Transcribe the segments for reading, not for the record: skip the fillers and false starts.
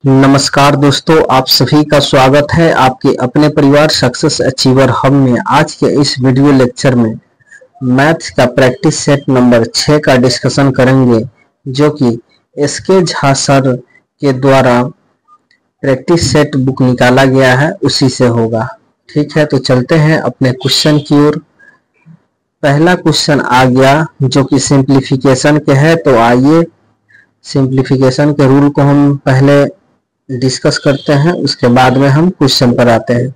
नमस्कार दोस्तों, आप सभी का स्वागत है आपके अपने परिवार सक्सेस अचीवर हब में। आज के इस वीडियो लेक्चर में मैथ का प्रैक्टिस सेट नंबर 6 का डिस्कशन करेंगे, जो कि एसके झा सर के द्वारा प्रैक्टिस सेट बुक निकाला गया है, उसी से होगा। ठीक है, तो चलते हैं अपने क्वेश्चन की ओर। पहला क्वेश्चन आ गया जो कि सिंप्लीफिकेशन के है। तो आइए सिंप्लीफिकेशन के रूल को हम पहले डिस्कस करते हैं, उसके बाद में हम क्वेश्चन पर आते हैं।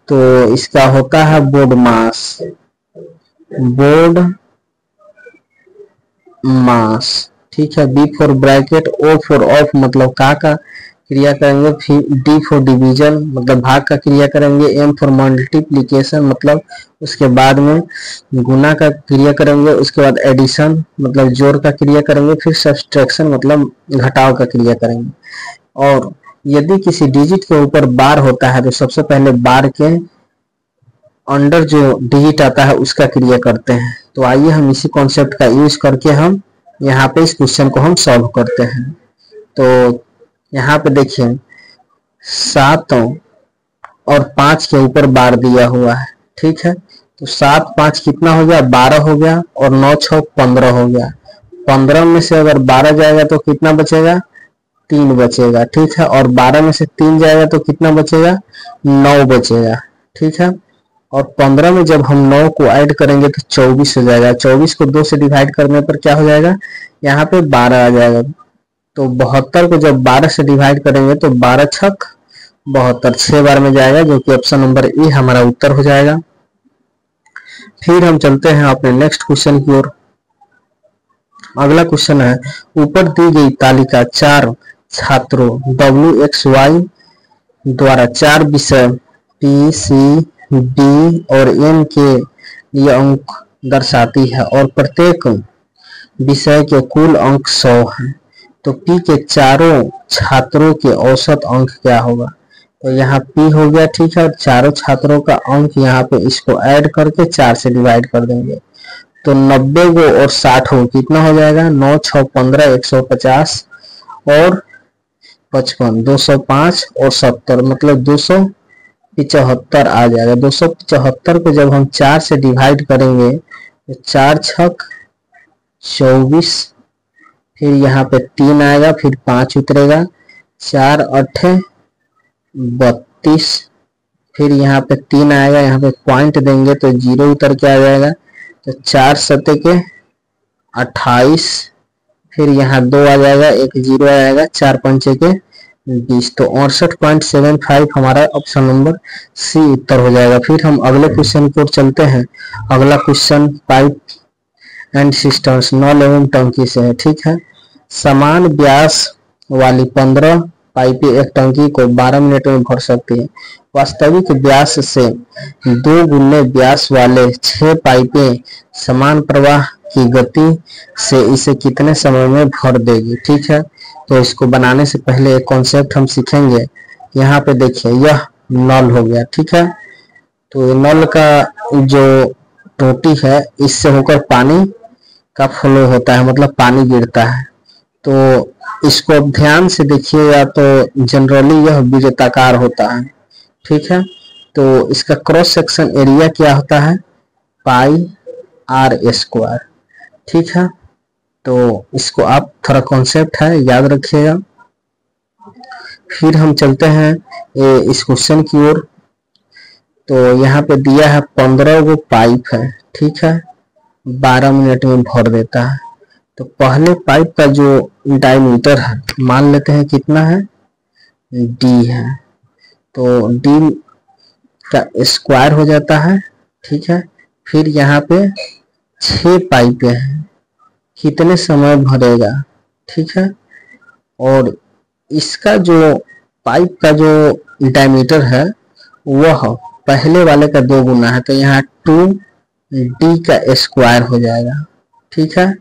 तो इसका होता है बोर्ड मास। ठीक है, B for bracket, O for of मतलब का क्रिया करेंगे, फिर डी फॉर डिवीजन मतलब भाग का क्रिया करेंगे, एम फॉर मल्टीप्लीकेशन मतलब उसके बाद में गुना का क्रिया करेंगे, उसके बाद एडिशन मतलब जोड़ का क्रिया करेंगे, फिर सब्सट्रैक्शन मतलब घटाव का क्रिया करेंगे। और यदि किसी डिजिट के ऊपर बार होता है तो सबसे पहले बार के अंडर जो डिजिट आता है उसका क्रिया करते हैं। तो आइए हम इसी कॉन्सेप्ट का यूज करके हम यहाँ पे इस क्वेश्चन को हम सॉल्व करते हैं। तो यहाँ पे देखिए 7 और 5 के ऊपर बार दिया हुआ है। ठीक है, तो 7 5 कितना हो गया, 12 हो गया, और 9 6 15 हो गया। 15 में से अगर 12 जाएगा तो कितना बचेगा, 3 बचेगा। ठीक है, और 12 में से 3 जाएगा तो कितना बचेगा, 9 बचेगा। ठीक है, और 15 में जब हम 9 को ऐड करेंगे तो 24 हो जाएगा। 24 को 2 से डिवाइड करने पर क्या हो जाएगा, यहाँ पे 12 आ जाएगा। तो 72 को जब 12 से डिवाइड करेंगे तो 12 छक 72 6 बार में जाएगा, जो कि ऑप्शन नंबर ए हमारा उत्तर हो जाएगा। फिर हम चलते हैं अपने नेक्स्ट क्वेश्चन की ओर। अगला क्वेश्चन है, ऊपर दी गई तालिका 4 छात्रों WXY द्वारा 4 विषय P, C, D और N के लिए अंक दर्शाती है और प्रत्येक विषय के कुल अंक 100 हैं। तो P के चारों छात्रों के औसत अंक क्या होगा। तो यहाँ P हो गया। ठीक है, और चारों छात्रों का अंक यहाँ पे इसको ऐड करके 4 से डिवाइड कर देंगे। तो 90 गो और 60 हो कितना हो जाएगा, 9 6 15 150 और 55 205 और 70 मतलब 275 आ जाएगा। 275 को जब हम 4 से डिवाइड करेंगे तो 4 छक 24, फिर यहाँ पे 3 आएगा, फिर 5 उतरेगा, 4 8 32, फिर यहाँ पे 3 आएगा, यहाँ पे पॉइंट देंगे तो 0 उतर के आ जाएगा। तो 4 7 के 28, फिर यहाँ 2 आ जाएगा, एक 0 आएगा, 4 5 के 20। तो 68.75 हमारा ऑप्शन नंबर सी उत्तर हो जाएगा। फिर हम अगले क्वेश्चन की ओर चलते हैं। अगला क्वेश्चन पाइप एंड सिस्टर्स नल एवं टंकी से है। ठीक है, समान व्यास वाली 15 पाइपें एक टंकी को 12 मिनट में भर सकती है। वास्तविक व्यास से 2 गुने व्यास वाले 6 पाइपें समान प्रवाह की गति से इसे कितने समय में भर देगी। ठीक है, तो इसको बनाने से पहले एक कॉन्सेप्ट हम सीखेंगे। यहाँ पे देखिए यह नल हो गया। ठीक है, तो नल का जो टोटी है इससे होकर पानी का फ्लो होता है, मतलब पानी गिरता है। तो इसको अब ध्यान से देखिएगा तो जनरली यह वृत्ताकार होता है। ठीक है, तो इसका क्रॉस सेक्शन एरिया क्या होता है, पाई आर स्क्वायर। ठीक है, तो इसको आप थोड़ा कॉन्सेप्ट है याद रखिएगा। फिर हम चलते हैं इस क्वेश्चन की ओर। तो यहाँ पे दिया है 15 गो पाइप है। ठीक है, 12 मिनट में भर देता है। तो पहले पाइप का जो डायमीटर है मान लेते हैं कितना है, D है। तो D का स्क्वायर हो जाता है। ठीक है, फिर यहाँ पे 6 पाइपें हैं, कितने समय भरेगा। ठीक है, और इसका जो पाइप का जो डायमीटर है वह पहले वाले का 2 गुना है। तो यहाँ 2D का स्क्वायर हो जाएगा। ठीक है,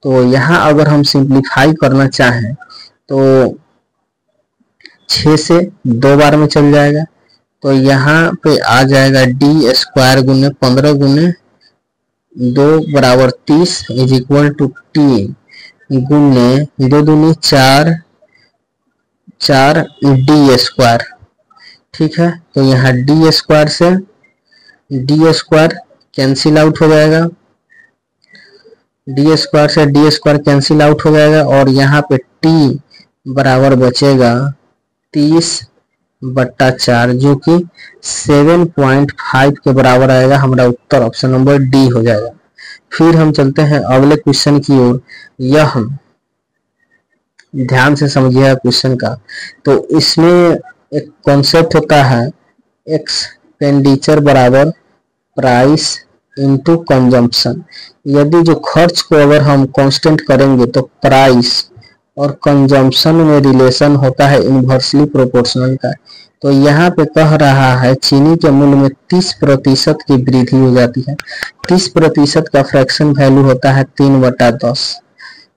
तो यहाँ अगर हम सिंप्लीफाई करना चाहें तो 6 से 2 बार में चल जाएगा। तो यहाँ पे आ जाएगा D स्क्वायर गुने 15 गुने 2 बराबर 30 इज इक्वल टू T गुने 2 दूनी 4 4 डी स्क्वायर। ठीक है, तो यहाँ डी स्क्वायर से डी स्क्वायर कैंसिल आउट हो जाएगा, डी स्क्वायर से डी स्क्वायर कैंसिल आउट हो जाएगा और यहाँ पे टी बराबर बचेगा 30/4 जो कि 7.5 के बराबर आएगा। हमारा उत्तर ऑप्शन नंबर डी हो जाएगा। फिर हम चलते हैं अगले क्वेश्चन की ओर। यह ध्यान से समझिएगा क्वेश्चन का। तो इसमें एक कॉन्सेप्ट होता है एक्सपेंडिचर बराबर प्राइस इनटू कंजम्पशन। यदि जो खर्च को अगर हम कांस्टेंट करेंगे तो प्राइस और कंजम्पशन में रिलेशन होता है इनवर्सली प्रोपोर्शनल का। तो यहाँ पे कह रहा है चीनी के मूल्य में 30% की वृद्धि हो जाती है। 30% का फ्रैक्शन वैल्यू होता है 3/10।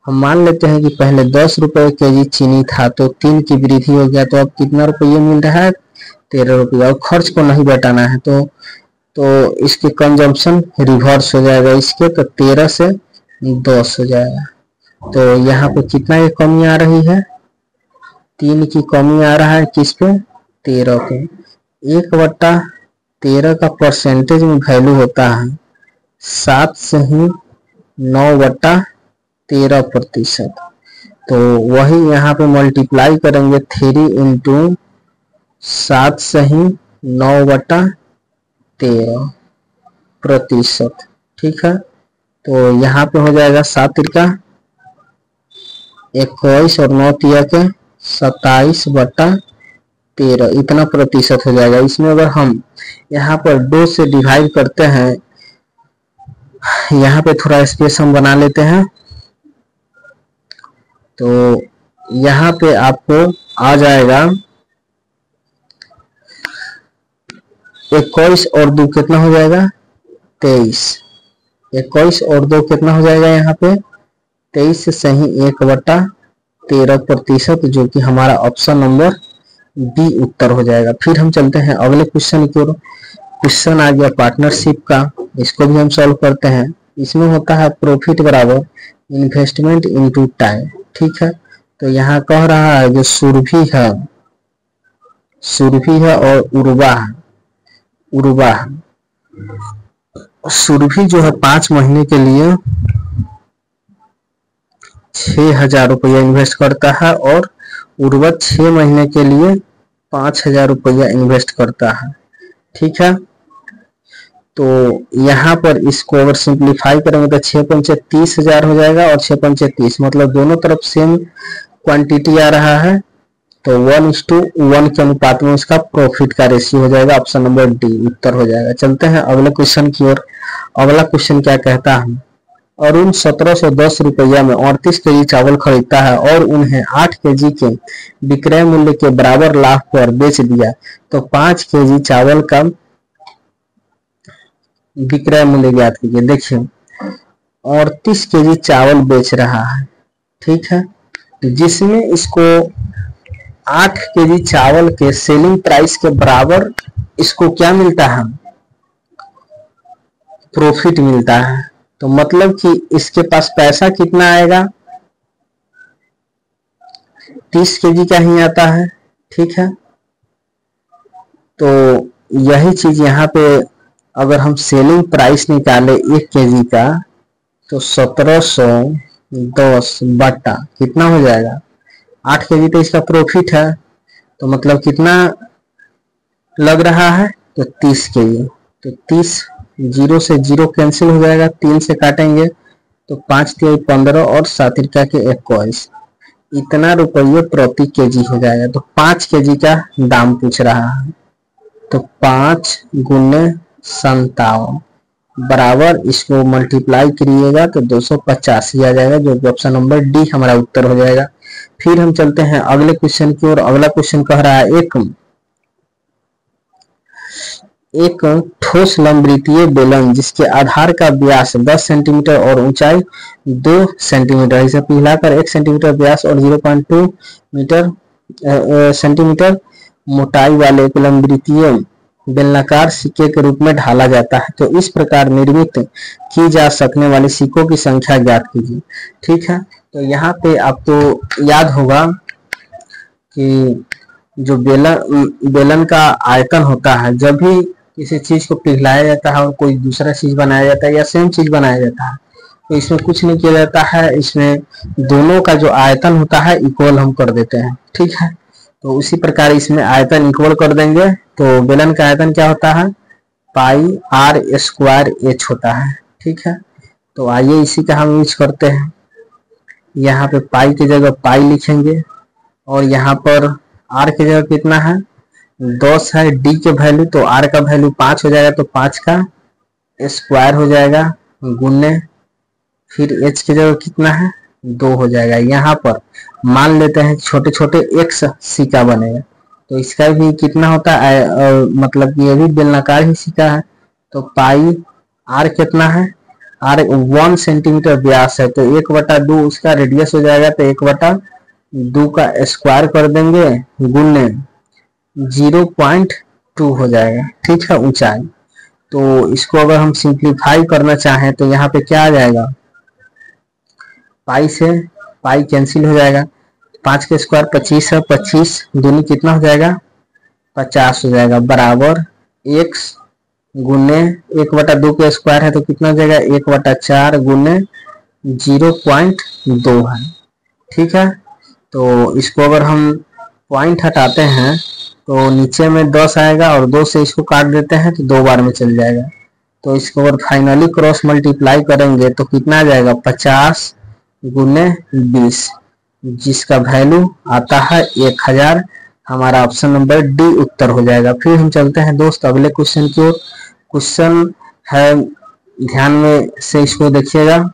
हम मान लेते हैं कि पहले 10 रुपए केजी चीनी था तो 3 की वृद्धि हो गया, तो अब कितना रुपये मिल रहा है? 13 रुपये। और खर्च को नहीं घटाना है तो इसके कंजम्पशन रिवर्स हो जाएगा इसके, तो 13 से 10 हो जाएगा। तो यहाँ पे कितना की कमी आ रही है? 3 की कमी आ रहा है किस पे? 13 पे। 1/13 का परसेंटेज में वैल्यू होता है 7 से ही 9/13%। तो वही यहाँ पे मल्टीप्लाई करेंगे 3 इंटू 7 से ही 9/13%। ठीक है, तो यहाँ पे हो जाएगा 7 तिरका 21 और 9 तिया के 27/13, इतना प्रतिशत हो जाएगा। इसमें अगर हम यहाँ पर 2 से डिवाइड करते हैं, यहाँ पे थोड़ा स्पेस हम बना लेते हैं, तो यहाँ पे आपको आ जाएगा 21 और 2 कितना हो जाएगा? 23। 21 और 2 कितना हो जाएगा? यहाँ पे 23 से ही 1/13%, जो कि हमारा ऑप्शन नंबर बी उत्तर हो जाएगा। फिर हम चलते हैं अगले क्वेश्चन की ओर। क्वेश्चन आ गया पार्टनरशिप का, इसको भी हम सॉल्व करते हैं। इसमें होता है प्रॉफिट बराबर इन्वेस्टमेंट इनटू टाइम। ठीक है, तो यहाँ कह रहा है जो सुरभि है और उर्वा है। सुरभि जो है 5 महीने के लिए 6,000 रुपया इन्वेस्ट करता है और उर्वा 6 महीने के लिए 5,000 रुपया इन्वेस्ट करता है। ठीक है, तो यहाँ पर इसको अगर सिंप्लीफाई करेंगे तो 6×5 30,000 हो जाएगा और 6×5 30, मतलब दोनों तरफ सेम क्वांटिटी आ रहा है, तो 1:1 के अनुपात में उसका प्रॉफिट का रेशियो हो जाएगा। ऑप्शन नंबर डी उत्तर हो जाएगा। चलते हैं अगले क्वेश्चन की ओर। अगला क्वेश्चन क्या कहता है? अरुण 1710 रुपया में 38 केजी चावल खरीदता है और उन्हें 8 केजी के विक्रय मूल्य के बराबर लाभ पर बेच दिया, तो 5 केजी चावल का विक्रय मूल्य ज्ञात कीजिए। देखिए 38 केजी चावल बेच रहा है, ठीक है, जिसमें इसको 8 केजी चावल के सेलिंग प्राइस के बराबर इसको क्या मिलता है? प्रॉफिट मिलता है। तो मतलब कि इसके पास पैसा कितना आएगा? 30 केजी का ही आता है। ठीक है, तो यही चीज यहाँ पे अगर हम सेलिंग प्राइस निकाले 1 केजी का तो 1710 बटा कितना हो जाएगा? 8 केजी तो इसका प्रॉफिट है, तो मतलब कितना लग रहा है? तो 30 केजी। तो 30 0 से 0 कैंसिल हो जाएगा, 3 से काटेंगे तो 5 × 15 और 7 × 21, इतना रुपये प्रति केजी हो जाएगा। तो 5 केजी का दाम पूछ रहा है, तो 5 × 57 बराबर इसको मल्टीप्लाई करिएगा तो 285 आ जाएगा, जो कि ऑप्शन नंबर डी हमारा उत्तर हो जाएगा। फिर हम चलते हैं अगले क्वेश्चन की ओर। अगला क्वेश्चन कह रहा है एक ठोस लंबवृत्तीय बेलन जिसके आधार का व्यास 10 सेंटीमीटर और ऊंचाई 2 सेंटीमीटर, इसे पिघलाकर 1 सेंटीमीटर व्यास और 0.2 सेंटीमीटर मोटाई वाले एक लंबवृत्तीय बेलनाकार सिक्के के रूप में ढाला जाता है, तो इस प्रकार निर्मित की जा सकने वाली सिक्कों की संख्या ज्ञात कीजिए। ठीक है, तो यहाँ पे आपको याद होगा कि जो बेलन का आयतन होता है, जब भी किसी चीज को पिघलाया जाता है और कोई दूसरा चीज बनाया जाता है या सेम चीज बनाया जाता है, तो इसमें कुछ नहीं किया जाता है, इसमें दोनों का जो आयतन होता है इक्वल हम कर देते हैं। ठीक है, तो उसी प्रकार इसमें आयतन इक्वल कर देंगे। तो बेलन का आयतन क्या होता है, पाई आर स्क्वायर एच होता है। ठीक है, तो आइए इसी का हम यूज करते हैं। यहाँ पे पाई की जगह पाई लिखेंगे और यहाँ पर आर की जगह कितना है 10 है, डी के वैल्यू, तो आर का वैल्यू 5 हो जाएगा, तो 5 का स्क्वायर हो जाएगा गुने, फिर एच की जगह कितना है 2 हो जाएगा। यहाँ पर मान लेते हैं छोटे छोटे एक्स सिक्का बनेगा, तो इसका भी कितना होता है, मतलब ये भी बेलनाकार ही सिक्का है, तो पाई आर कितना है, आर 1 सेंटीमीटर व्यास है, तो 1/2 उसका रेडियस हो जाएगा, तो 1/2 का स्क्वायर कर देंगे गुने 0.2 हो जाएगा। ठीक है, ऊंचाई। तो इसको अगर हम सिंप्लीफाई करना चाहें तो यहाँ पे क्या आ जाएगा, पाई से पाई कैंसिल हो जाएगा, 5 के स्क्वायर 25 है, 25 दूनी कितना हो जाएगा 50 हो जाएगा, बराबर x गुने 1/2 के स्क्वायर है तो कितना हो जाएगा 1/4 गुने 0.2 है। ठीक है, तो इसको अगर हम पॉइंट हटाते हैं तो नीचे में 10 आएगा और 2 से इसको काट देते हैं तो 2 बार में चल जाएगा। तो इसको अगर फाइनली क्रॉस मल्टीप्लाई करेंगे तो कितना आ जाएगा 50 गुने 20, जिसका वैल्यू आता है 1000। हमारा ऑप्शन नंबर डी उत्तर हो जाएगा। फिर हम चलते हैं दोस्त अगले क्वेश्चन की ओर। क्वेश्चन है, ध्यान में से इसको देखिएगा।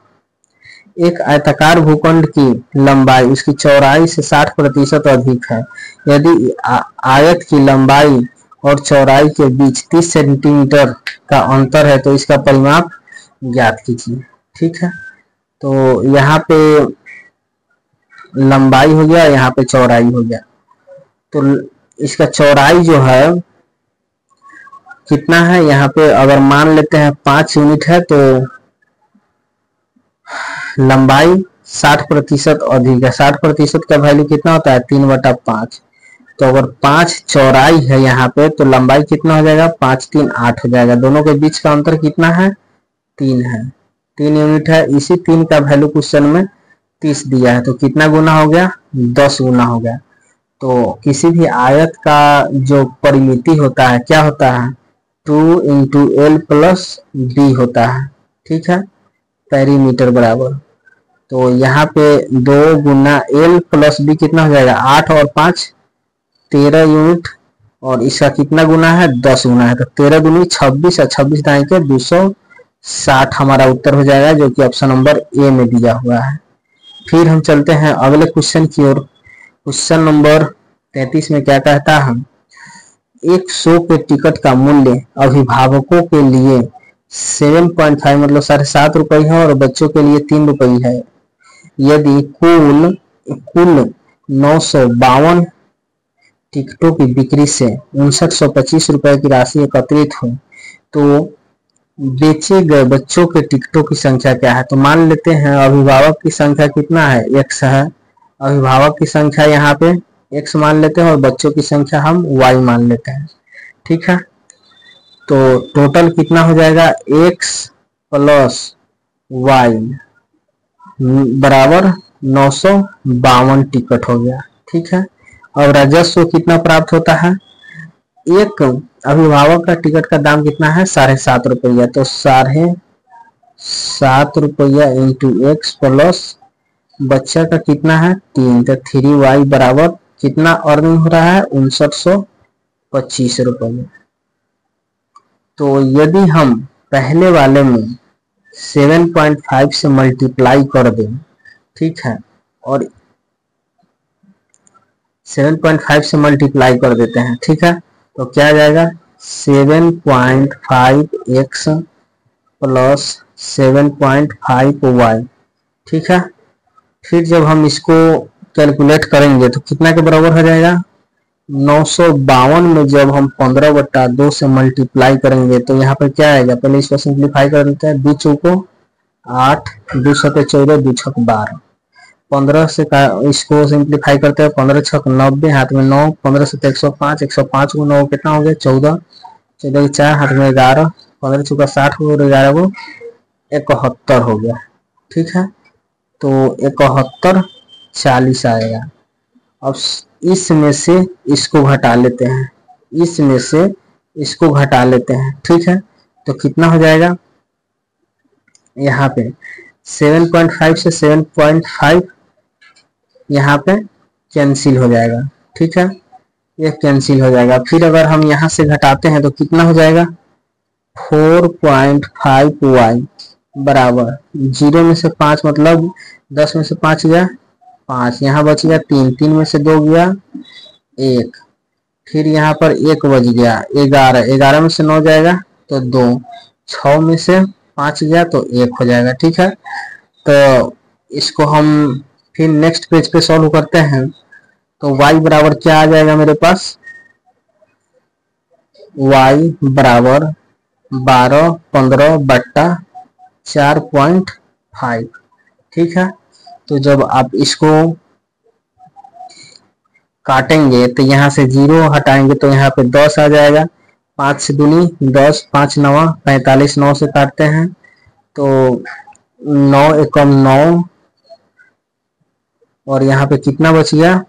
एक आयताकार भूखंड की लंबाई उसकी चौड़ाई से 60% अधिक है। यदि आयत की लंबाई और चौड़ाई के बीच 30 सेंटीमीटर का अंतर है तो इसका परिमाप ज्ञात कीजिए। ठीक है, तो यहाँ पे लंबाई हो गया, यहाँ पे चौड़ाई हो गया। तो इसका चौड़ाई जो है कितना है, यहाँ पे अगर मान लेते हैं 5 यूनिट है तो लंबाई 60% अधिक है। 60% का वैल्यू कितना होता है 3/5। तो अगर 5 चौड़ाई है यहाँ पे तो लंबाई कितना हो जाएगा 5 3 8 हो जाएगा। दोनों के बीच का अंतर कितना है 3 है, 3 यूनिट है। इसी 3 का वैल्यू क्वेश्चन में 30 दिया है, तो कितना गुना हो गया 10 गुना हो गया। तो किसी भी आयत का जो परिमिति होता है क्या होता है 2 × L + B होता है। ठीक है, पेरीमीटर बराबर। तो यहाँ पे 2 × L + B कितना हो जाएगा 8 और 5 13 यूनिट, और इसका कितना गुना है 10 गुना है, तो 13 दूनी 26 और 26 दाएं के 260 हमारा उत्तर हो जाएगा, जो कि ऑप्शन नंबर ए में दिया हुआ है। फिर हम चलते हैं अगले क्वेश्चन की ओर। क्वेश्चन नंबर 33 में क्या कहता है, एक शो के टिकट का मूल्य अभिभावकों के लिए 7.5 मतलब 7.5 रुपये है और बच्चों के लिए 3 रुपये है। यदि कुल 952 टिकटों की बिक्री से 5925 रुपए की राशि एकत्रित हो तो बेचे गए बच्चों के टिकटों की संख्या क्या है। तो मान लेते हैं अभिभावक की संख्या कितना है x है, अभिभावक की संख्या यहाँ पे x मान लेते हैं और बच्चों की संख्या हम y मान लेते हैं। ठीक है, तो टोटल कितना हो जाएगा x + y बराबर 952 टिकट हो गया। ठीक है, और राजस्व कितना प्राप्त होता है, एक अभिभावक का टिकट का दाम कितना है 7.5 रुपया, तो 7.5 रुपया × x प्लस बच्चा का कितना है 3, तो 3y बराबर कितना अर्निंग हो रहा है 5925 रुपये। तो यदि हम पहले वाले में 7.5 से मल्टीप्लाई कर दें, ठीक है, और 7.5 से मल्टीप्लाई कर देते हैं, ठीक है, तो क्या आ जाएगा 7.5x प्लस 7.5y। ठीक है, फिर जब हम इसको कैलकुलेट करेंगे तो कितना के बराबर हो जाएगा 952 में जब हम 15/2 से मल्टीप्लाई करेंगे तो यहाँ पर क्या आएगा, पहले इसको सिंप्लीफाई कर देते हैं, 2 चौको 8, 2 सते 14, 2 छक 12, 15 से इसको सिंप्लीफाई करते हैं, 15 छक 90, हाथ में 9, 15 से 105, 105 को 9 कितना हो गया 14, 14 के 4, हाथ में 11, 15 चौका 60 को 11 को 71 हो गया। ठीक है, तो 71 40 आएगा। अब इसमें से इसको घटा लेते हैं, इसमें से इसको घटा लेते हैं। ठीक है, तो कितना हो जाएगा यहाँ पे 7.5 से 7.5 यहाँ पे कैंसिल हो जाएगा। ठीक है, ये कैंसिल हो जाएगा। फिर अगर हम यहाँ से घटाते हैं तो कितना हो जाएगा 4.5y बराबर 0 में से 5 मतलब 10 में से 5 गया 5, यहाँ बच गया 3, 3 में से 2 गया 1, फिर यहाँ पर 1 बच गया 11, 11 में से 9 जाएगा तो 2, 6 में से 5 गया तो 1 हो जाएगा। ठीक है, तो इसको हम फिर नेक्स्ट पेज पे सॉल्व करते हैं। तो y बराबर क्या आ जाएगा मेरे पास, y बराबर 12 15 बट्टा 4.5। ठीक है, तो जब आप इसको काटेंगे तो यहाँ से 0 हटाएंगे तो यहाँ पे 10 आ जाएगा, 5 से दूनी 10, 5 9 45, 9 से काटते हैं तो 9 एकम 9, और यहाँ पे कितना बच गया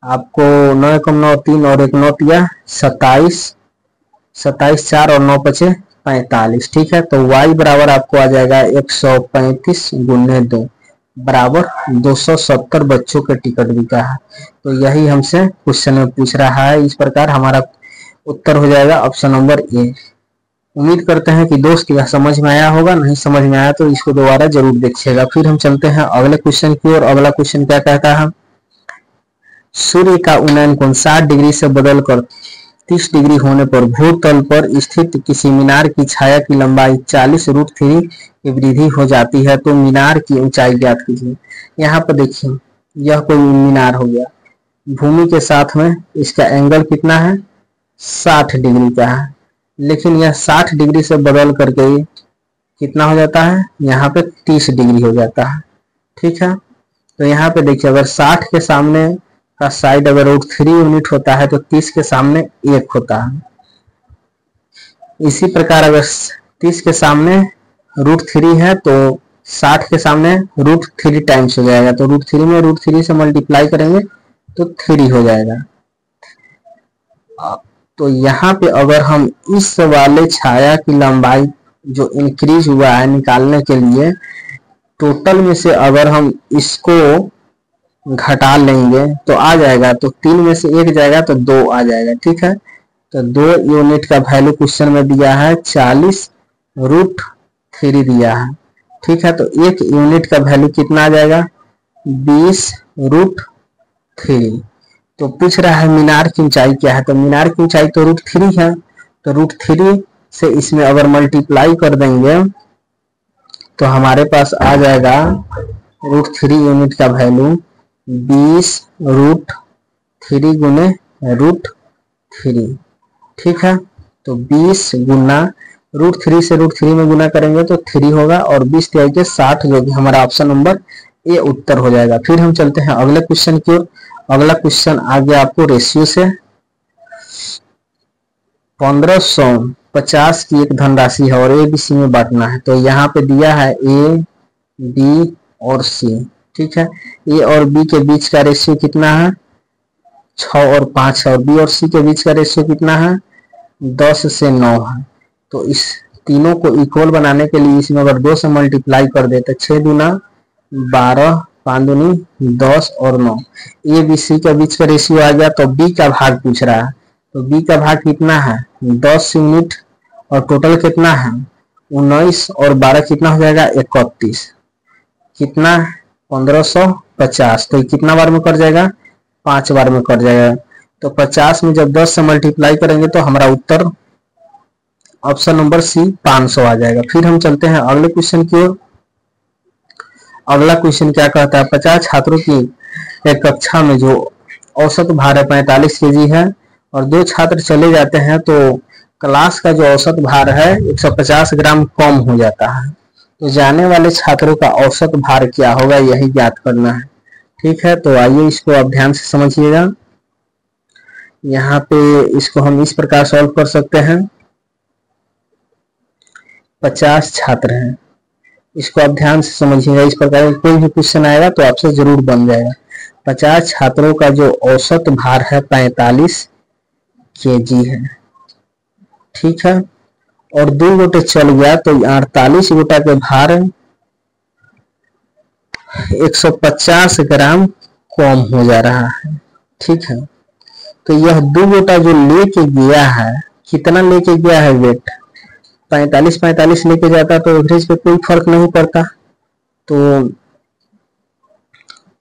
आपको 9 एकम 9 3 और 1 9 दिया 27, 27 4 और 9 बचे 45। ठीक है, तो y बराबर आपको आ जाएगा 135 गुने 2 बराबर 270 बच्चों के टिकट बिका है। तो यही हमसे क्वेश्चन में पूछ रहा है। इस प्रकार हमारा उत्तर हो जाएगा ऑप्शन नंबर ए। उम्मीद करते हैं कि दोस्त यह समझ में आया होगा, नहीं समझ में आया तो इसको दोबारा जरूर देखिएगा। फिर हम चलते हैं अगले क्वेश्चन की ओर। अगला क्वेश्चन क्या कहता है, सूर्य का उन्नयन कोण 60 डिग्री से बदलकर 30 डिग्री होने पर भूतल पर स्थित किसी मीनार की छाया की लंबाई 40√3 की वृद्धि हो जाती है, तो मीनार की ऊंचाई ज्ञात कीजिए। यहाँ पर देखिए, यह कोई मीनार हो गया, भूमि के साथ में इसका एंगल कितना है 60 डिग्री का है, लेकिन यह 60 डिग्री से बदल करके कितना हो जाता है यहाँ पे 30 डिग्री हो जाता है। ठीक है, तो यहाँ पे देखिए अगर 60 के सामने का साइड अगर √3 यूनिट होता है तो 30 के सामने 1 होता है। इसी प्रकार अगर 30 के सामने √3 है तो 60 के सामने √3 टाइम्स हो जाएगा, तो √3 में √3 से मल्टीप्लाई करेंगे तो 3 हो जाएगा। तो यहाँ पे अगर हम इस वाले छाया की लंबाई जो इंक्रीज हुआ है निकालने के लिए, टोटल में से अगर हम इसको घटा लेंगे तो आ जाएगा, तो 3 में से 1 जाएगा तो 2 आ जाएगा। ठीक है, तो 2 यूनिट का वैल्यू क्वेश्चन में दिया है 40√3 दिया है। ठीक है, तो 1 यूनिट का वैल्यू कितना आ जाएगा 20√3। तो पूछ रहा है मीनार की ऊंचाई क्या है, तो मीनार की ऊंचाई तो √3 है, तो √3 से इसमें अगर मल्टीप्लाई कर देंगे तो हमारे पास आ जाएगा √3 यूनिट का वैल्यू 20√3 गुने √3। ठीक है, तो 20 गुना √3 से √3 में गुना करेंगे तो 3 होगा, और 20 के 60 जो कि हमारा ऑप्शन नंबर ए उत्तर हो जाएगा। फिर हम चलते हैं अगले क्वेश्चन की ओर। अगला क्वेश्चन आ गया आपको रेशियो से। 1550 की एक धनराशि है और ए बी सी में बांटना है। तो यहाँ पे दिया है ए बी और सी। ठीक है, ए और बी के बीच का रेशियो कितना है 6 और 5 है, और बी और सी के बीच का रेशियो कितना है 10 से 9 है। तो इस तीनों को इक्वल बनाने के लिए इसमें अगर 2 से मल्टीप्लाई कर दे तो 6 दूना 12, 5 दूनी 10 और 9। ए बी सी के बीच का रेशियो आ गया, तो बी का भाग पूछ रहा है, तो बी का भाग कितना है 10 यूनिट, और टोटल कितना है 19 और 12 कितना हो जाएगा 31, कितना 1550। तो कितना बार में कट जाएगा 5 बार में कट जाएगा। तो 50 में जब 10 से मल्टीप्लाई करेंगे तो हमारा उत्तर ऑप्शन नंबर सी 500 आ जाएगा। फिर हम चलते हैं अगले क्वेश्चन की ओर। अगला क्वेश्चन क्या कहता है, 50 छात्रों की एक कक्षा में जो औसत भार है 45 kg है, और 2 छात्र चले जाते हैं तो क्लास का जो औसत भार है 150 ग्राम कम हो जाता है। तो जाने वाले छात्रों का औसत भार क्या होगा यही ज्ञात करना है। ठीक है, तो आइए इसको आप ध्यान से समझिएगा। यहाँ पे इसको हम इस प्रकार सॉल्व कर सकते हैं। 50 छात्र हैं, इसको आप ध्यान से समझिएगा। इस प्रकार कोई भी क्वेश्चन आएगा तो आपसे जरूर बन जाएगा। 50 छात्रों का जो औसत भार है 45 केजी है। ठीक है, और 2 गोटे चल गया तो 48 गोटा के भार 150 ग्राम कम हो जा रहा है। ठीक है, तो यह 2 गोटा जो लेके गया है, कितना लेके गया है वेट, 45 लेके जाता तो एवरेज पे कोई फर्क नहीं पड़ता। तो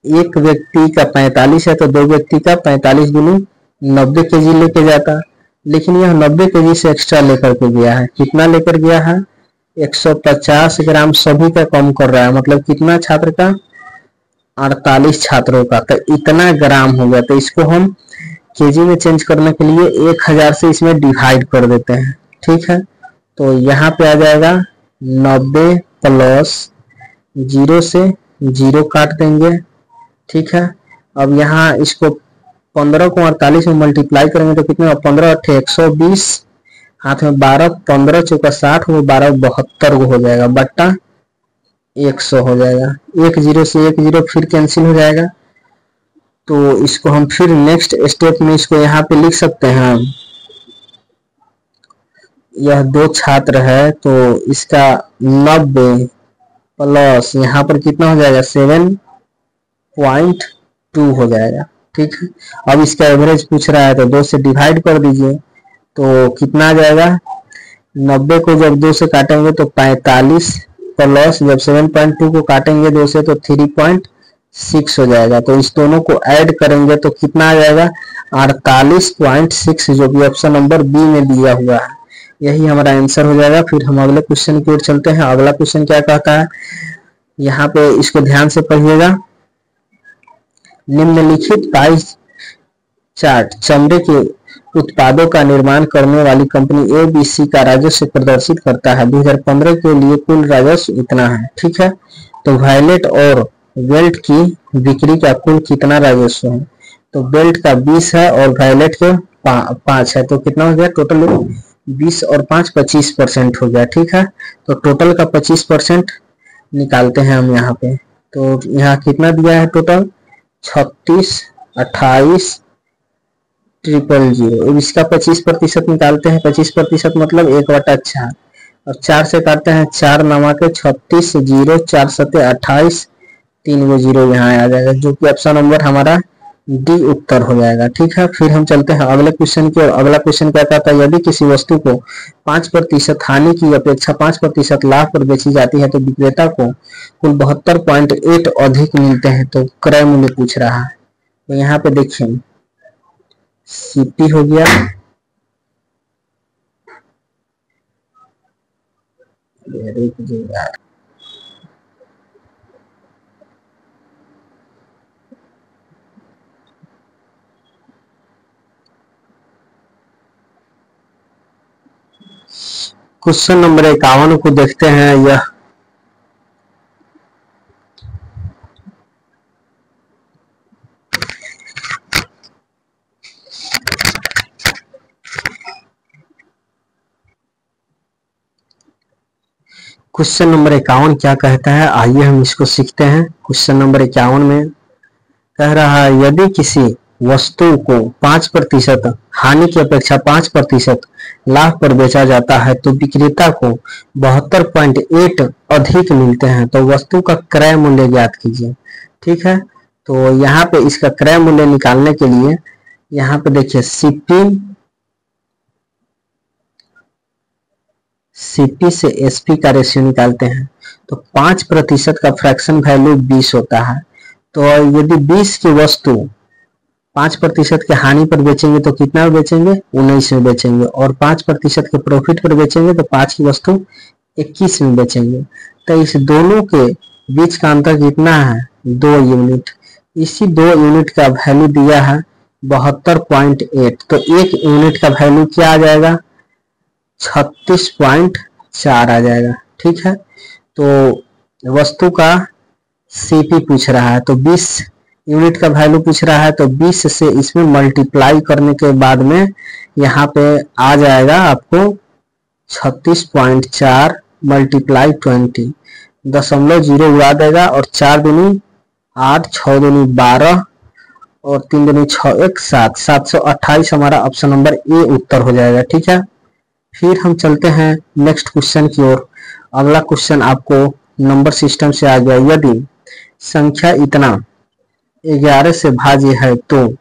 एक व्यक्ति का 45 है तो 2 व्यक्ति का 45 गुनी 90 केजी लेके जाता, लेकिन यह 90 केजी से एक्स्ट्रा लेकर के गया है। कितना लेकर गया है, 150 ग्राम सभी का कम कर रहा है, मतलब कितना छात्र का, 48 छात्रों का, तो इतना ग्राम हो गया। तो इसको हम केजी में चेंज करने के लिए 1000 से इसमें डिवाइड कर देते हैं। ठीक है, तो यहाँ पे आ जाएगा 90 प्लस 0 से 0 काट देंगे। ठीक है, अब यहाँ इसको 15 को 48 में मल्टीप्लाई करेंगे तो कितने, 15 अट्ठे 120, हाथ में 12, 15 चौका 60, वो 12 72 हो जाएगा, बट्टा 100 हो जाएगा। 1 0 से 1 0 फिर कैंसिल हो जाएगा। तो इसको हम फिर नेक्स्ट स्टेप में इसको यहाँ पे लिख सकते हैं। यह 2 छात्र है तो इसका 90 प्लस यहाँ पर कितना हो जाएगा, 7.2 हो जाएगा। ठीक है, अब इसका एवरेज पूछ रहा है तो 2 से डिवाइड कर दीजिए तो कितना आ जाएगा, 90 को जब 2 से काटेंगे तो 45 प्लस जब 7.2 को काटेंगे 2 से तो 3.6 हो जाएगा। तो इस दोनों को ऐड करेंगे तो कितना आ जाएगा, 48.6, जो कि ऑप्शन नंबर बी में दिया हुआ है, यही हमारा आंसर हो जाएगा। फिर हम अगले क्वेश्चन की ओर चलते हैं। अगला क्वेश्चन क्या कहता है, यहाँ पे इसको ध्यान से पढ़िएगा। निम्नलिखित पाई चार्ट चमड़े के उत्पादों का निर्माण करने वाली कंपनी ABC का राजस्व प्रदर्शित करता है। 2015 के लिए कुल राजस्व इतना है। ठीक है, तो वायलेट और बेल्ट की बिक्री का कुल कितना राजस्व है, तो बेल्ट का 20 है और वायलेट के 5 है, तो कितना हो गया टोटल, 20 और 5 25% हो गया। ठीक है, तो टोटल का 25% निकालते हैं हम यहाँ पे। तो यहाँ कितना दिया है टोटल, 36 28 000। इसका 25% निकालते हैं। 25% मतलब 1/4, और 4 से काटते हैं, 4 नमा के 36 0 4 7 28, 3 गो 0 यहाँ आ जाएगा, जो कि ऑप्शन नंबर हमारा डी उत्तर हो जाएगा। ठीक है, फिर हम चलते हैं अगले क्वेश्चन की ओर। अगला क्वेश्चन क्या कहता है, यदि किसी वस्तु को 5% हानि की अपेक्षा 5% लाभ पर बेची जाती है तो विक्रेता को कुल 72.8 अधिक मिलते हैं, तो क्रय मूल्य पूछ रहा है। तो यहाँ पे देखिए सीपी हो गया, क्वेश्चन नंबर 51 को देखते हैं। यह क्वेश्चन नंबर 51 क्या कहता है, आइए हम इसको सीखते हैं। क्वेश्चन नंबर 51 में कह रहा है, यदि किसी वस्तु को 5% हानि की अपेक्षा 5% लाभ पर बेचा जाता है तो विक्रेता को 72.8 अधिक मिलते हैं, तो वस्तु का क्रय मूल्य ज्ञात कीजिए। ठीक है, तो यहाँ पे इसका क्रय मूल्य निकालने के लिए यहाँ पे देखिए सीपी से एसपी का रेशियो निकालते हैं। तो 5% का फ्रैक्शन वैल्यू 20 होता है, तो यदि 20 की वस्तु 5% के हानि पर बेचेंगे तो कितना में बेचेंगे, 19 में बेचेंगे, और 5% के प्रॉफिट पर बेचेंगे तो 5 की वस्तु 21 में बेचेंगे। तो इस दोनों के बीच का अंतर कितना है, 2 यूनिट। इसी 2 यूनिट का वैल्यू दिया है 72.8, तो 1 यूनिट का वैल्यू क्या आ जाएगा, 36.4 आ जाएगा। ठीक है, तो वस्तु का सीपी पूछ रहा है, तो 20 यूनिट का वैल्यू पूछ रहा है, तो 20 से इसमें मल्टीप्लाई करने के बाद में यहाँ पे आ जाएगा आपको 36.4 मल्टीप्लाई 20, 0.0 उड़ा देगा और 4 दूनी 8, 6 दूनी 12 और 3 दूनी 6, 1 7, 728 हमारा ऑप्शन नंबर ए उत्तर हो जाएगा। ठीक है, फिर हम चलते हैं नेक्स्ट क्वेश्चन की ओर। अगला क्वेश्चन आपको नंबर सिस्टम से आ गया। यदि संख्या इतना 11 से भाज्य है तो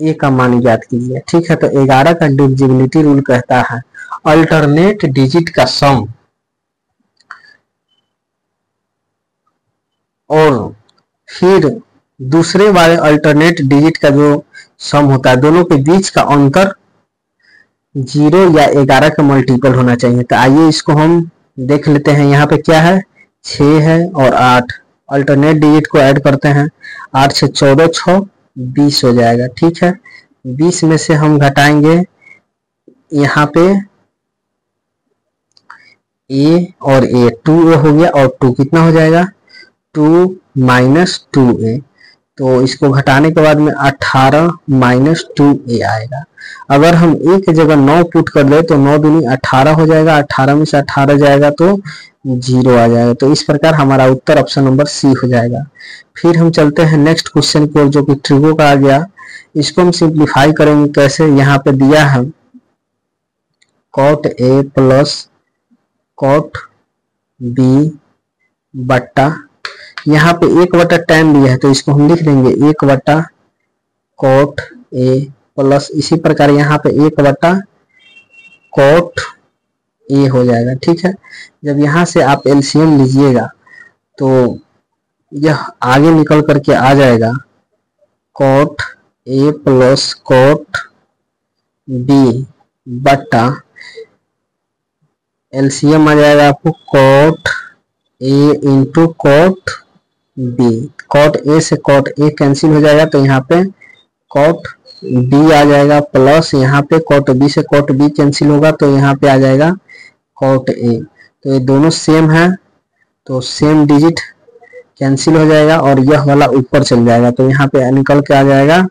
ए का मान ज्ञात कीजिए। ठीक है, तो 11 का डिविजिबिलिटी रूल कहता है अल्टरनेट डिजिट का सम और फिर दूसरे वाले अल्टरनेट डिजिट का जो सम होता है, दोनों के बीच का अंतर 0 या 11 का मल्टीपल होना चाहिए। तो आइए इसको हम देख लेते हैं। यहाँ पे क्या है, 6 है और 8, अल्टरनेट डिजिट को ऐड करते हैं, 8 से 14, 6 20 हो जाएगा। ठीक है, 20 में से हम घटाएंगे यहाँ पे ए और ए, 2a हो गया और 2 कितना हो जाएगा, 2 माइनस 2a, तो इसको घटाने के बाद में 18 माइनस 2a आएगा। अगर हम a की जगह 9 पुट कर दे तो 9 दूनी 18 हो जाएगा, 18 में से 18 जाएगा तो 0 आ जाएगा। तो इस प्रकार हमारा उत्तर ऑप्शन नंबर सी हो जाएगा। फिर हम चलते हैं नेक्स्ट क्वेश्चन की ओर, जो कि ट्रिगो का आ गया। इसको हम सिंप्लीफाई करेंगे कैसे, यहाँ पे दिया है cot a plus cot b बट्टा, यहाँ पे 1/10 दिया है तो इसको हम लिख देंगे 1/cot a प्लस, इसी प्रकार यहाँ पे 1/cot a हो जाएगा। ठीक है, जब यहाँ से आप एलसीएम लीजिएगा तो यह आगे निकल करके आ जाएगा cot a plus cot b बट्टा, एलसीएम आ जाएगा आपको cot a into cot b, cot a से cot a कैंसिल हो जाएगा तो यहाँ पे cot b आ जाएगा प्लस, यहाँ पे cot b से cot b कैंसिल होगा तो यहाँ पे आ जाएगा cot a। तो ये दोनों सेम है तो सेम डिजिट कैंसिल हो जाएगा और यह वाला ऊपर चल जाएगा तो यहाँ पे निकल के आ जाएगा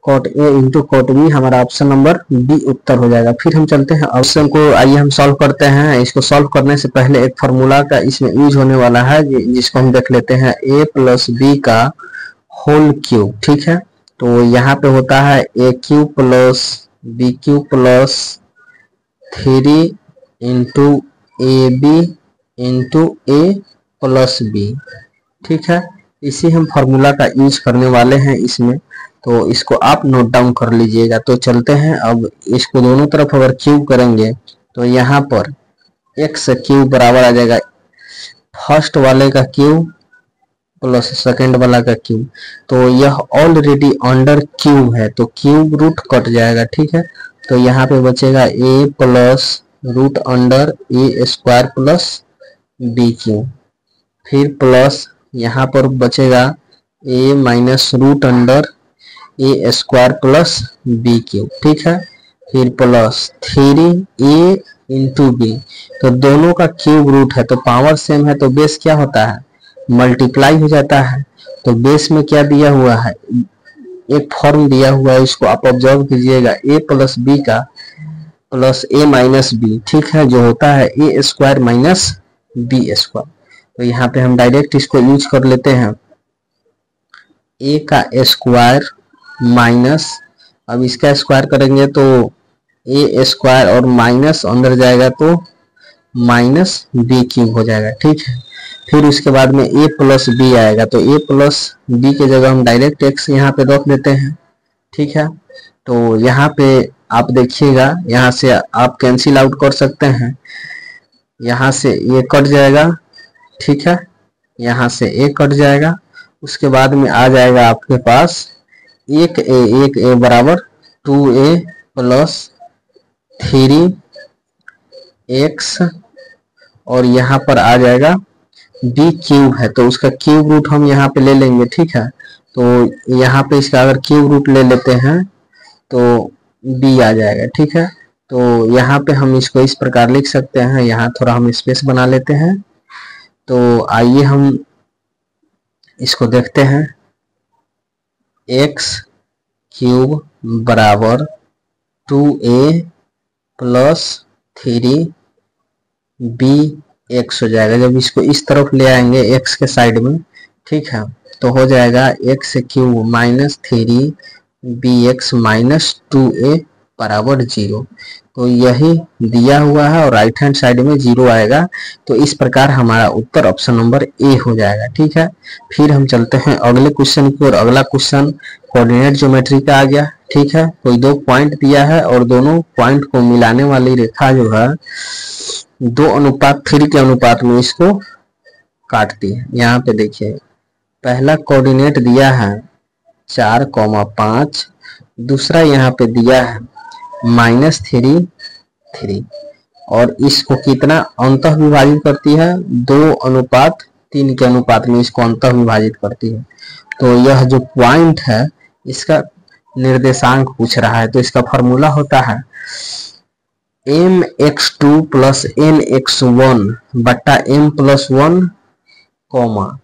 cot a into cot b, हमारा ऑप्शन नंबर बी उत्तर हो जाएगा। फिर हम चलते हैं ऑप्शन को, आइए हम सॉल्व करते हैं। इसको सॉल्व करने से पहले एक फार्मूला का इसमें यूज होने वाला है जिसको हम देख लेते हैं, a प्लस बी का होल क्यूब। ठीक है, तो यहाँ पे होता है a cube plus B cube plus 3 into A B into A plus B. ठीक है, इसी हम फार्मूला का यूज करने वाले हैं इसमें, तो इसको आप नोट डाउन कर लीजिएगा। तो चलते हैं, अब इसको दोनों तरफ अगर क्यूब करेंगे तो यहाँ पर x क्यूब बराबर आ जाएगा फर्स्ट वाले का क्यूब प्लस सेकंड वाला का क्यूब, तो यह ऑलरेडी अंडर क्यूब है तो क्यूब रूट कट जाएगा। ठीक है, तो यहाँ पे बचेगा a plus root under A square plus B cube, फिर प्लस यहाँ पर बचेगा a minus root under A square plus B cube. ठीक है, फिर प्लस 3a इंटू बी, तो दोनों का क्यूब रूट है तो पावर सेम है तो बेस क्या होता है, मल्टीप्लाई हो जाता है। तो बेस में क्या दिया हुआ है, एक फॉर्म दिया हुआ है, इसको आप ऑब्जर्व कीजिएगा, a प्लस बी का प्लस a माइनस बी। ठीक है, जो होता है a square minus B square. तो यहाँ पे हम डायरेक्ट इसको यूज कर लेते हैं, a का स्क्वायर माइनस, अब इसका स्क्वायर करेंगे तो a स्क्वायर और माइनस अंदर जाएगा तो माइनस बी क्यूब हो जाएगा। ठीक है, फिर उसके बाद में a प्लस बी आएगा तो a प्लस बी के जगह हम डायरेक्ट x यहाँ पे रख देते हैं। ठीक है, तो यहाँ पे आप देखिएगा, यहाँ से आप कैंसिल आउट कर सकते हैं, यहाँ से ये कट जाएगा। ठीक है, यहाँ से a कट जाएगा, उसके बाद में आ जाएगा आपके पास एक a बराबर 2a प्लस 3x और यहाँ पर आ जाएगा b क्यूब है तो उसका क्यूब रूट हम यहाँ पे ले लेंगे। ठीक है, तो यहाँ पे इसका अगर क्यूब रूट ले लेते हैं तो b आ जाएगा। ठीक है, तो यहाँ पे हम इसको इस प्रकार लिख सकते हैं, यहाँ थोड़ा हम स्पेस बना लेते हैं तो आइए हम इसको देखते हैं। एक्स क्यूब बराबर 2a प्लस 3b एक्स हो जाएगा। जब इसको इस तरफ ले आएंगे एक्स के साइड में, ठीक है, तो हो जाएगा x cube minus 3bx minus 2a बराबर 0। तो यही दिया हुआ है और राइट हैंड साइड में 0 आएगा। तो इस प्रकार हमारा उत्तर ऑप्शन नंबर ए हो जाएगा। ठीक है, फिर हम चलते हैं अगले क्वेश्चन की ओर। अगला क्वेश्चन कोऑर्डिनेट ज्योमेट्री का आ गया। ठीक है, कोई दो पॉइंट दिया है और दोनों पॉइंट को मिलाने वाली रेखा जो है 2:3 के अनुपात में इसको काटती है। यहाँ पे देखिए, पहला कोऑर्डिनेट दिया है 4,5, दूसरा यहाँ पे दिया है -3 और इसको कितना अंतः विभाजित करती है, 2:3 के अनुपात में इसको अंतः विभाजित करती है। तो यह जो पॉइंट है इसका निर्देशांक पूछ रहा है। तो इसका फॉर्मूला होता है mx2 प्लस nx1 बट्टा m plus 1 comma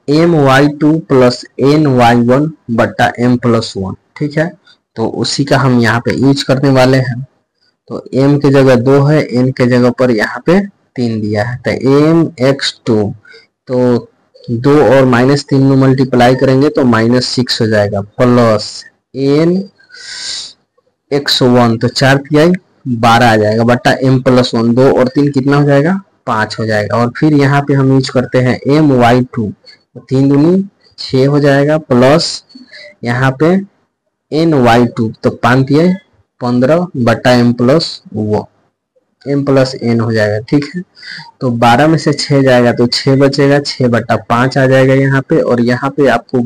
my2 plus ny1 बट्टा m प्लस 1। ठीक है, तो उसी का हम यहाँ पे यूज करने वाले हैं। तो m के जगह 2 है, n के जगह पर यहाँ पे 3 दिया है। तो mx2 तो 2 और -3 में मल्टीप्लाई करेंगे तो -6 हो जाएगा, प्लस nx1 तो 4 तिहाई 12 आ जाएगा बट्टा m प्लस 1, 2 और 3 कितना हो जाएगा, 5 हो जाएगा। और फिर यहाँ पे हम यूज करते हैं my2, 3 दूनी 6 हो जाएगा, प्लस यहाँ पे ny2 तो 5 तिहाई 15 बट्टा m प्लस n हो जाएगा। ठीक है, तो 12 में से 6 जाएगा तो 6 बचेगा, 6 बट्टा 5 आ जाएगा यहाँ पे, और यहाँ पे आपको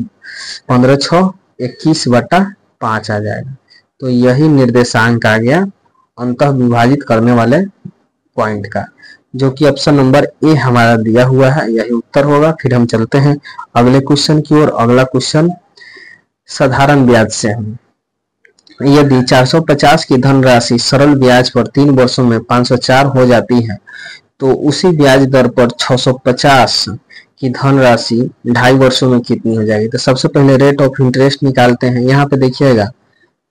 15 6 21 बट्टा 5 आ जाएगा। तो यही निर्देशांक आ गया अंतः विभाजित करने वाले पॉइंट का, जो कि ऑप्शन नंबर ए हमारा दिया हुआ है, यही उत्तर होगा। फिर हम चलते हैं अगले क्वेश्चन की ओर। अगला क्वेश्चन साधारण ब्याज से है। यदि 450 की धनराशि सरल ब्याज पर 3 वर्षों में 504 हो जाती है तो उसी ब्याज दर पर 650 की धनराशि 2.5 वर्षों में कितनी हो जाएगी। तो सबसे पहले रेट ऑफ इंटरेस्ट निकालते हैं। यहाँ पे देखिएगा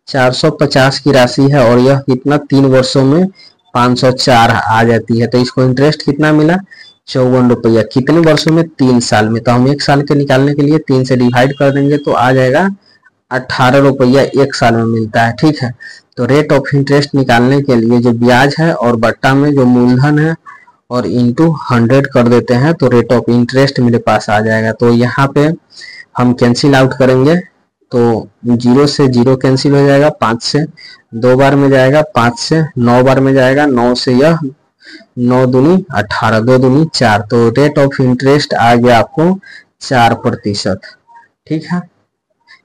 450 की राशि है और यह कितना 3 वर्षों में 504 आ जाती है। तो इसको इंटरेस्ट कितना मिला, 54 रुपया। कितने वर्षों में, 3 साल में। तो हम 1 साल के निकालने के लिए 3 से डिवाइड कर देंगे तो आ जाएगा 18 रुपया 1 साल में मिलता है। ठीक है, तो रेट ऑफ इंटरेस्ट निकालने के लिए जो ब्याज है और बट्टा में जो मूलधन है और इंटू 100 कर देते हैं तो रेट ऑफ इंटरेस्ट मेरे पास आ जाएगा। तो यहाँ पे हम कैंसिल आउट करेंगे तो 0 से 0 कैंसिल हो जाएगा, 5 से 2 बार में जाएगा, 5 से 9 बार में जाएगा, 9 से यह 9 दूनी 18, 2 दूनी 4। तो रेट ऑफ इंटरेस्ट आ गया आपको 4%। ठीक है,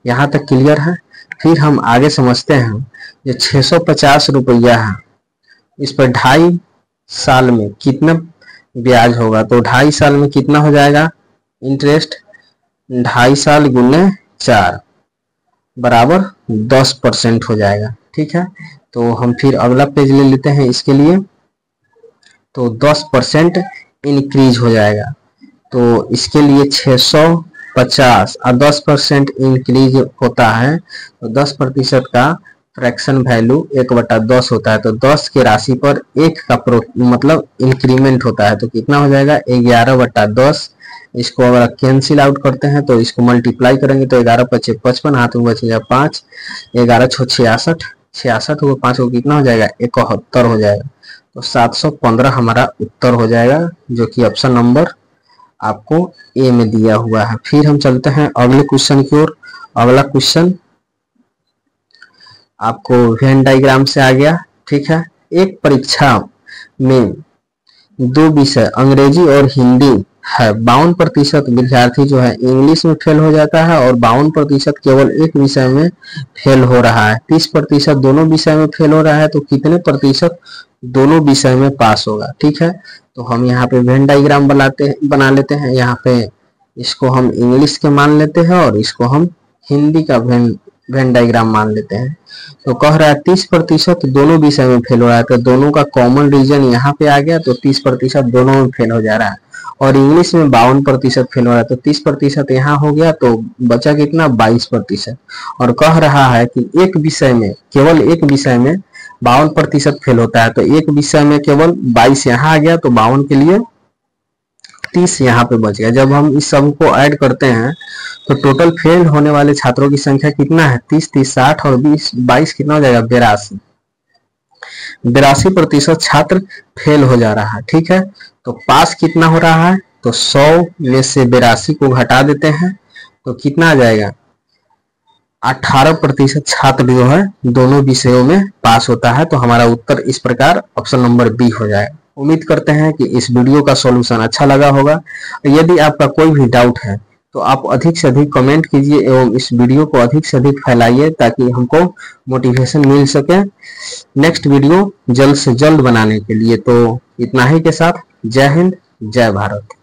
यहाँ तक क्लियर है। फिर हम आगे समझते हैं, जो 650 रुपया है इस पर 2.5 साल में कितना ब्याज होगा। तो 2.5 साल में कितना हो जाएगा इंटरेस्ट, 2.5 साल गुने 4 बराबर 10% हो जाएगा। ठीक है, तो हम फिर अगला पेज ले लेते हैं इसके लिए। तो 10% इंक्रीज हो जाएगा। तो इसके लिए 650 और 10% इंक्रीज होता है तो 10% का फ्रैक्शन वैल्यू 1/10 होता है। तो 10 के राशि पर 1 का मतलब इंक्रीमेंट होता है। तो कितना हो जाएगा, 11/10। इसको अगर कैंसिल आउट करते हैं तो इसको मल्टीप्लाई करेंगे तो 11 × 5 = 55, हाथ में बचेगा 5, 11 × 6 = 66, 66 होगा 5 को कितना हो जाएगा, 71 हो जाएगा। तो 715 हमारा उत्तर हो जाएगा, जो कि ऑप्शन नंबर आपको ए में दिया हुआ है। फिर हम चलते हैं अगले क्वेश्चन की ओर। अगला क्वेश्चन आपको वेन डायग्राम से आ गया। ठीक है, एक परीक्षा में 2 विषय अंग्रेजी और हिंदी है, 52% विद्यार्थी जो है इंग्लिश में फेल हो जाता है और 52% केवल एक विषय में फेल हो रहा है। 30% दोनों विषय में फेल हो रहा है। तो कितने प्रतिशत दोनों विषय में पास होगा। ठीक है, तो हम यहाँ पे वेन डायग्राम बना लेते हैं। यहाँ पे इसको हम इंग्लिश के मान लेते हैं और इसको हम हिंदी का वेन वेन डायग्राम मान लेते हैं। तो कह रहा है 30% दोनों विषय में फेल हो रहा है, तो दोनों का कॉमन रीजन यहाँ पे आ गया, तो 30% दोनों में फेल हो जा रहा है। और इंग्लिश में 52% फेल हो रहा है, तो 30% यहाँ हो गया, तो बचा कितना 22%। और कह रहा है कि एक विषय में, केवल एक विषय में 52% फेल होता है, तो एक विषय में केवल 22 यहाँ आ गया, तो 52 के लिए 30 यहाँ पे बच गया। जब हम इस सब को ऐड करते हैं तो टोटल फेल होने वाले छात्रों की संख्या कितना है, 30 30 60 और 20 22 कितना हो जाएगा 82। 82% छात्र फेल हो जा रहा है। ठीक है, तो पास कितना हो रहा है, तो 100 में से 82 को घटा देते हैं तो कितना आ जाएगा, 18% छात्र जो है दोनों विषयों में पास होता है। तो हमारा उत्तर इस प्रकार ऑप्शन नंबर बी हो जाएगा। उम्मीद करते हैं कि इस वीडियो का सॉल्यूशन अच्छा लगा होगा। यदि आपका कोई भी डाउट है तो आप अधिक से अधिक कमेंट कीजिए एवं इस वीडियो को अधिक से अधिक फैलाइए ताकि हमको मोटिवेशन मिल सके नेक्स्ट वीडियो जल्द से जल्द बनाने के लिए। तो इतना ही के साथ जय हिंद, जय भारत।